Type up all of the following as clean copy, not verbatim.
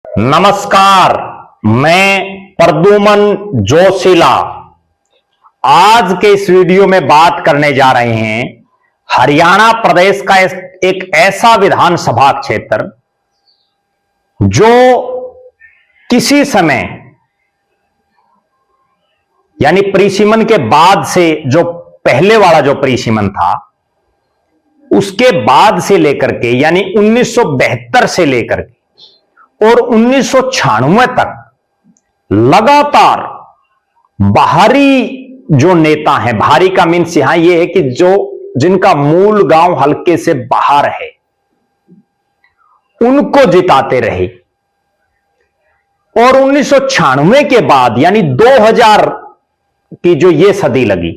नमस्कार, मैं प्रद्युमन जोशीला आज के इस वीडियो में बात करने जा रहे हैं हरियाणा प्रदेश का एक ऐसा विधानसभा क्षेत्र जो किसी समय यानी परिसीमन के बाद से जो पहले वाला जो परिसीमन था उसके बाद से लेकर के यानी 1972 से लेकर के और 1996 तक लगातार बाहरी जो नेता हैं, बाहरी का मीन्स यहां यह है कि जिनका मूल गांव हल्के से बाहर है, उनको जिताते रहे। और 1996 के बाद यानी 2000 की जो ये सदी लगी,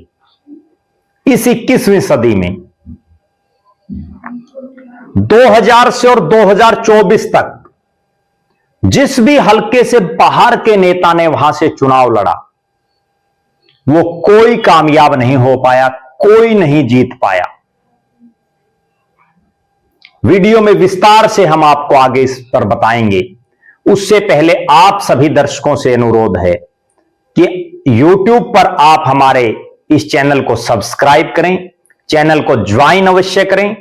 इस 21वीं सदी में 2000 से और 2024 तक जिस भी हल्के से बाहर के नेता ने वहां से चुनाव लड़ा, वो कोई कामयाब नहीं हो पाया, कोई नहीं जीत पाया। वीडियो में विस्तार से हम आपको आगे इस पर बताएंगे। उससे पहले आप सभी दर्शकों से अनुरोध है कि YouTube पर आप हमारे इस चैनल को सब्सक्राइब करें, चैनल को ज्वाइन अवश्य करें,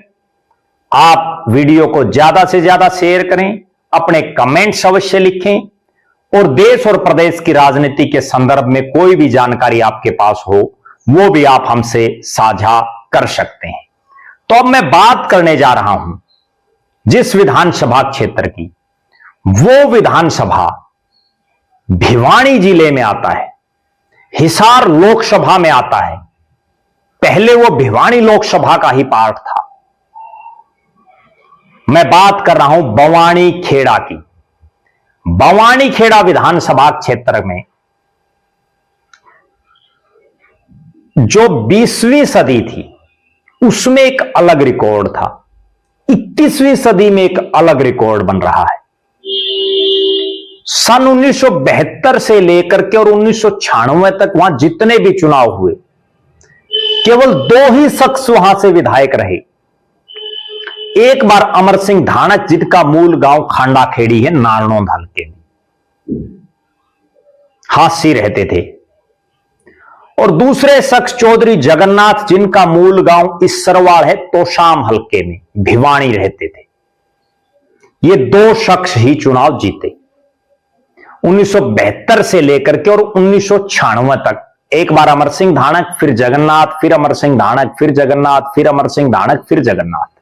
आप वीडियो को ज्यादा से ज्यादा शेयर करें, अपने कमेंट्स अवश्य लिखें और देश और प्रदेश की राजनीति के संदर्भ में कोई भी जानकारी आपके पास हो वो भी आप हमसे साझा कर सकते हैं। तो अब मैं बात करने जा रहा हूं जिस विधानसभा क्षेत्र की, वो विधानसभा भिवानी जिले में आता है, हिसार लोकसभा में आता है। पहले वो भिवानी लोकसभा का ही पार्ट था। मैं बात कर रहा हूं बवानी खेड़ा की। बवानी खेड़ा विधानसभा क्षेत्र में जो 20वीं सदी थी उसमें एक अलग रिकॉर्ड था, 21वीं सदी में एक अलग रिकॉर्ड बन रहा है। सन 1972 से लेकर के और 1996 तक वहां जितने भी चुनाव हुए, केवल 2 ही शख्स वहां से विधायक रहे। एक बार अमर सिंह धानक, जिनका मूल गांव खांडा खेड़ी है, नारनौंद हल्के में, हास्य रहते थे। और दूसरे शख्स चौधरी जगन्नाथ, जिनका मूल गांव इसरवाड़ है, तोशाम हल्के में, भिवानी रहते थे। ये 2 शख्स ही चुनाव जीते 1972 से लेकर के और 1996 तक। एक बार अमर सिंह धानक, फिर जगन्नाथ, फिर अमर सिंह धानक, फिर जगन्नाथ, फिर अमर सिंह धानक, फिर जगन्नाथ।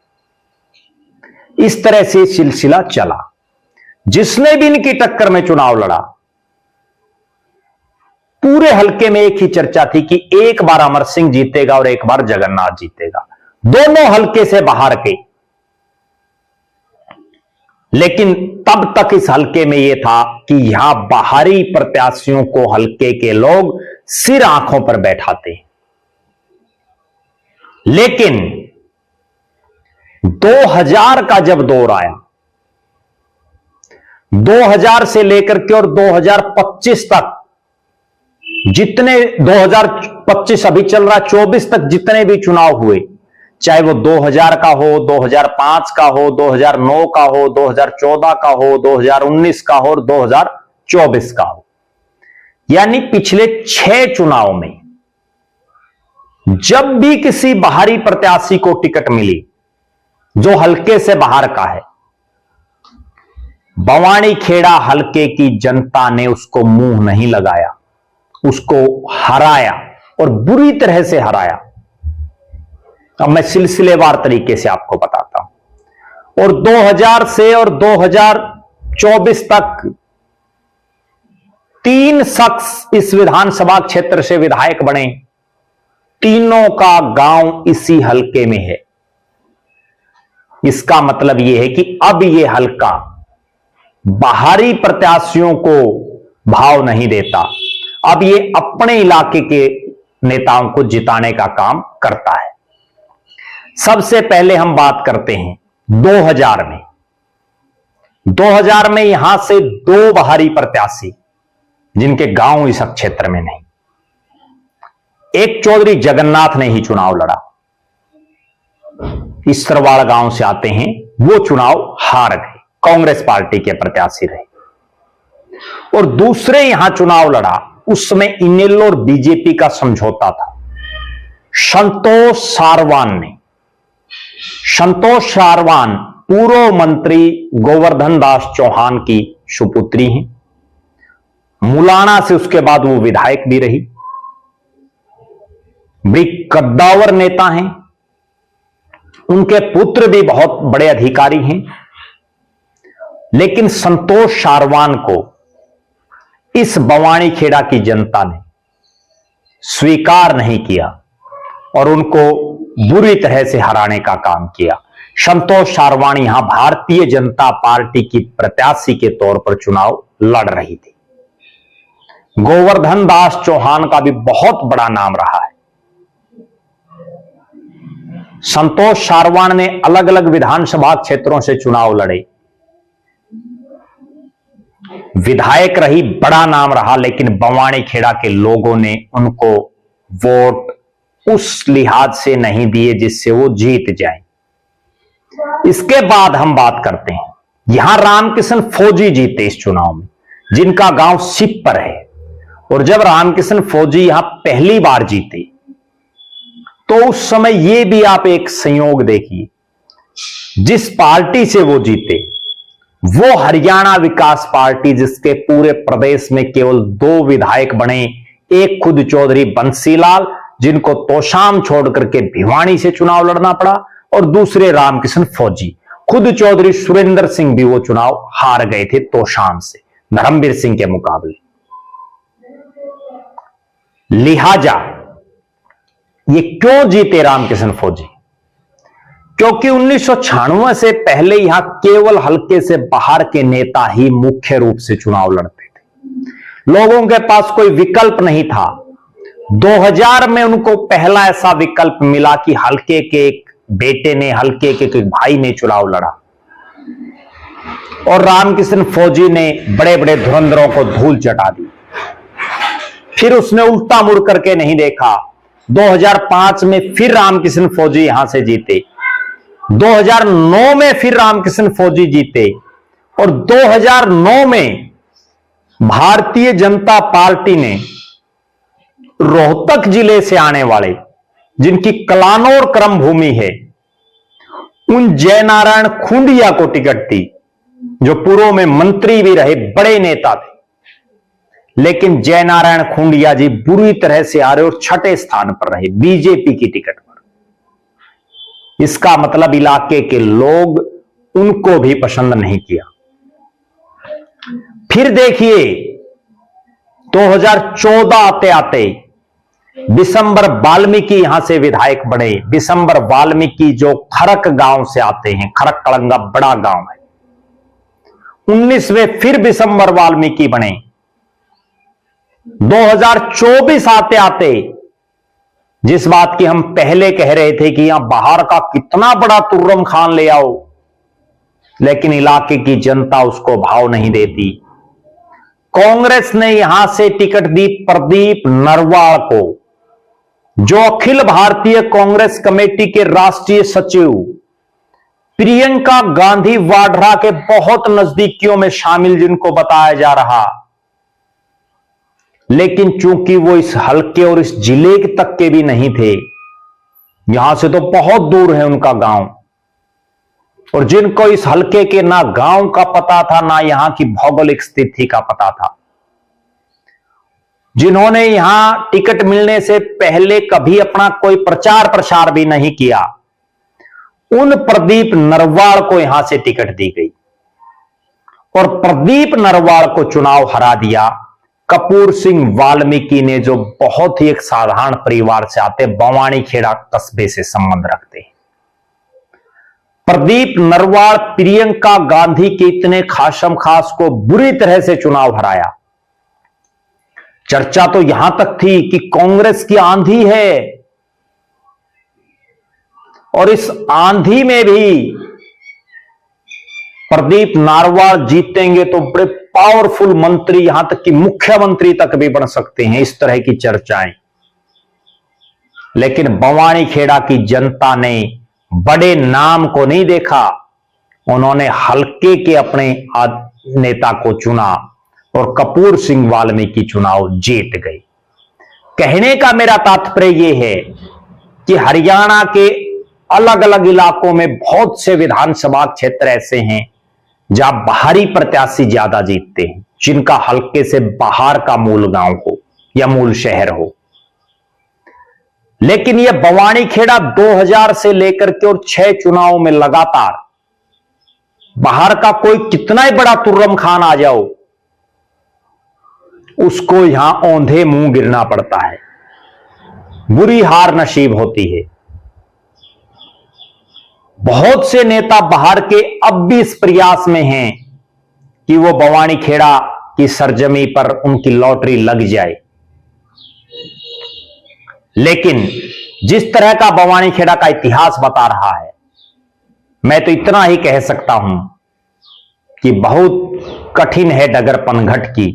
इस तरह से सिलसिला चला। जिसने भी इनकी टक्कर में चुनाव लड़ा, पूरे हल्के में एक ही चर्चा थी कि एक बार अमर सिंह जीतेगा और एक बार जगन्नाथ जीतेगा, दोनों हल्के से बाहर के। लेकिन तब तक इस हल्के में यह था कि यहां बाहरी प्रत्याशियों को हल्के के लोग सिर आंखों पर बैठाते। लेकिन 2000 का जब दौर आया, 2000 से लेकर के और 2025 तक जितने 2025 अभी चल रहा, 24 तक जितने भी चुनाव हुए, चाहे वो 2000 का हो, 2005 का हो, 2009 का हो, 2014 का हो, 2019 का हो और 2024 का हो, यानी पिछले 6 चुनाव में जब भी किसी बाहरी प्रत्याशी को टिकट मिली जो हल्के से बाहर का है, बवानी खेड़ा हल्के की जनता ने उसको मुंह नहीं लगाया, उसको हराया और बुरी तरह से हराया। अब मैं सिलसिलेवार तरीके से आपको बताता हूं। और 2000 से और 2024 तक 3 शख्स इस विधानसभा क्षेत्र से विधायक बने। तीनों का गांव इसी हल्के में है। इसका मतलब यह है कि अब यह हल्का बाहरी प्रत्याशियों को भाव नहीं देता, अब यह अपने इलाके के नेताओं को जिताने का काम करता है। सबसे पहले हम बात करते हैं 2000 में। 2000 में यहां से 2 बाहरी प्रत्याशी जिनके गांव इस क्षेत्र में नहीं, एक चौधरी जगन्नाथ ने ही चुनाव लड़ा, इसरवाड़ गांव से आते हैं, वो चुनाव हार गए, कांग्रेस पार्टी के प्रत्याशी रहे। और दूसरे यहां चुनाव लड़ा, उस समय इनेलो और बीजेपी का समझौता था। संतोष सारवान पूर्व मंत्री गोवर्धन दास चौहान की सुपुत्री हैं। मुलाना से उसके बाद वो विधायक भी रही, बड़ी कद्दावर नेता हैं। उनके पुत्र भी बहुत बड़े अधिकारी हैं। लेकिन संतोष सारवान को इस बवानीखेड़ा की जनता ने स्वीकार नहीं किया और उनको बुरी तरह से हराने का काम किया। संतोष सारवान यहां भारतीय जनता पार्टी की प्रत्याशी के तौर पर चुनाव लड़ रही थी। गोवर्धन दास चौहान का भी बहुत बड़ा नाम रहा है। संतोष सारवान ने अलग अलग विधानसभा क्षेत्रों से चुनाव लड़े, विधायक रही, बड़ा नाम रहा, लेकिन बवानीखेड़ा के लोगों ने उनको वोट उस लिहाज से नहीं दिए जिससे वो जीत जाए। इसके बाद हम बात करते हैं, यहां रामकिशन फौजी जीते इस चुनाव में, जिनका गांव सिप्पर है। और जब रामकिशन फौजी यहां पहली बार जीते तो उस समय यह भी आप एक संयोग देखिए, जिस पार्टी से वो जीते वो हरियाणा विकास पार्टी, जिसके पूरे प्रदेश में केवल 2 विधायक बने, एक खुद चौधरी बंसीलाल जिनको तोशाम छोड़ करके भिवानी से चुनाव लड़ना पड़ा, और दूसरे रामकिशन फौजी। खुद चौधरी सुरेंद्र सिंह भी वो चुनाव हार गए थे तोशाम से, धर्मवीर सिंह के मुकाबले। लिहाजा ये क्यों जीते रामकिशन फौजी? क्योंकि 1996 से पहले यहां केवल हल्के से बाहर के नेता ही मुख्य रूप से चुनाव लड़ते थे, लोगों के पास कोई विकल्प नहीं था। 2000 में उनको पहला ऐसा विकल्प मिला कि हल्के के एक बेटे ने, हल्के के एक भाई ने चुनाव लड़ा और रामकिशन फौजी ने बड़े बड़े धुरंधरों को धूल चटा दी। फिर उसने उल्टा मुड़ करके नहीं देखा। 2005 में फिर रामकिशन फौजी यहां से जीते, 2009 में फिर रामकिशन फौजी जीते, और 2009 में भारतीय जनता पार्टी ने रोहतक जिले से आने वाले, जिनकी कलानौर क्रम भूमि है, उन जयनारायण खूंडिया को टिकट दी, जो पूर्व में मंत्री भी रहे, बड़े नेता थे। लेकिन जयनारायण खूंडिया जी बुरी तरह से हारे और 6ठे स्थान पर रहे बीजेपी की टिकट पर। इसका मतलब इलाके के लोग उनको भी पसंद नहीं किया। फिर देखिए 2014 आते आते बिशंबर वाल्मीकि यहां से विधायक बने। बिशंबर वाल्मीकि जो खरक गांव से आते हैं, खरक कलंगा बड़ा गांव है। 19वें फिर बिशंबर वाल्मीकि बने। 2024 आते आते, जिस बात की हम पहले कह रहे थे कि यहां बाहर का कितना बड़ा तुर्रम खान ले आओ, लेकिन इलाके की जनता उसको भाव नहीं देती, कांग्रेस ने यहां से टिकट दी प्रदीप नरवाल को, जो अखिल भारतीय कांग्रेस कमेटी के राष्ट्रीय सचिव, प्रियंका गांधी वाड्रा के बहुत नजदीकियों में शामिल, जिनको बताया जा रहा। लेकिन चूंकि वो इस हलके और इस जिले तक के भी नहीं थे, यहां से तो बहुत दूर है उनका गांव, और जिनको इस हलके के ना गांव का पता था, ना यहां की भौगोलिक स्थिति का पता था, जिन्होंने यहां टिकट मिलने से पहले कभी अपना कोई प्रचार प्रसार भी नहीं किया, उन प्रदीप नरवाल को यहां से टिकट दी गई। और प्रदीप नरवाल को चुनाव हरा दिया कपूर सिंह वाल्मीकि ने, जो बहुत ही एक साधारण परिवार से आते, बवानीखेड़ा कस्बे से संबंध रखते हैं। प्रदीप नरवाल प्रियंका गांधी के इतने खासम खास को बुरी तरह से चुनाव हराया। चर्चा तो यहां तक थी कि कांग्रेस की आंधी है, और इस आंधी में भी प्रदीप नरवाल जीतेंगे तो बड़े पावरफुल मंत्री, यहां तक कि मुख्यमंत्री तक भी बन सकते हैं, इस तरह की चर्चाएं। लेकिन बवानीखेड़ा की जनता ने बड़े नाम को नहीं देखा, उन्होंने हल्के के अपने नेता को चुना, और कपूर सिंह वाल्मीकि चुनाव जीत गई। कहने का मेरा तात्पर्य यह है कि हरियाणा के अलग अलग इलाकों में बहुत से विधानसभा क्षेत्र ऐसे हैं जहां बाहरी प्रत्याशी ज्यादा जीतते हैं, जिनका हल्के से बाहर का मूल गांव हो या मूल शहर हो। लेकिन यह बवानीखेड़ा 2000 से लेकर के और 6 चुनावों में लगातार बाहर का कोई कितना ही बड़ा तुर्रम खान आ जाओ, उसको यहां औंधे मुंह गिरना पड़ता है, बुरी हार नसीब होती है। बहुत से नेता बाहर के अब भी इस प्रयास में हैं कि वो बवानीखेड़ा की सरजमी पर उनकी लॉटरी लग जाए। लेकिन जिस तरह का बवानीखेड़ा का इतिहास बता रहा है, मैं तो इतना ही कह सकता हूं कि बहुत कठिन है डगर पनघट की।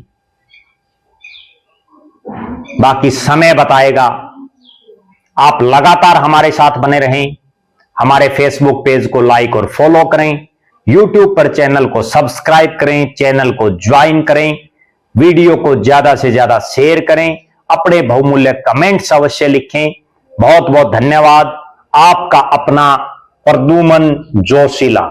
बाकी समय बताएगा। आप लगातार हमारे साथ बने रहें, हमारे फेसबुक पेज को लाइक और फॉलो करें, यूट्यूब पर चैनल को सब्सक्राइब करें, चैनल को ज्वाइन करें, वीडियो को ज्यादा से ज्यादा शेयर करें, अपने बहुमूल्य कमेंट्स अवश्य लिखें। बहुत बहुत धन्यवाद। आपका अपना प्रद्युमन जोशीला।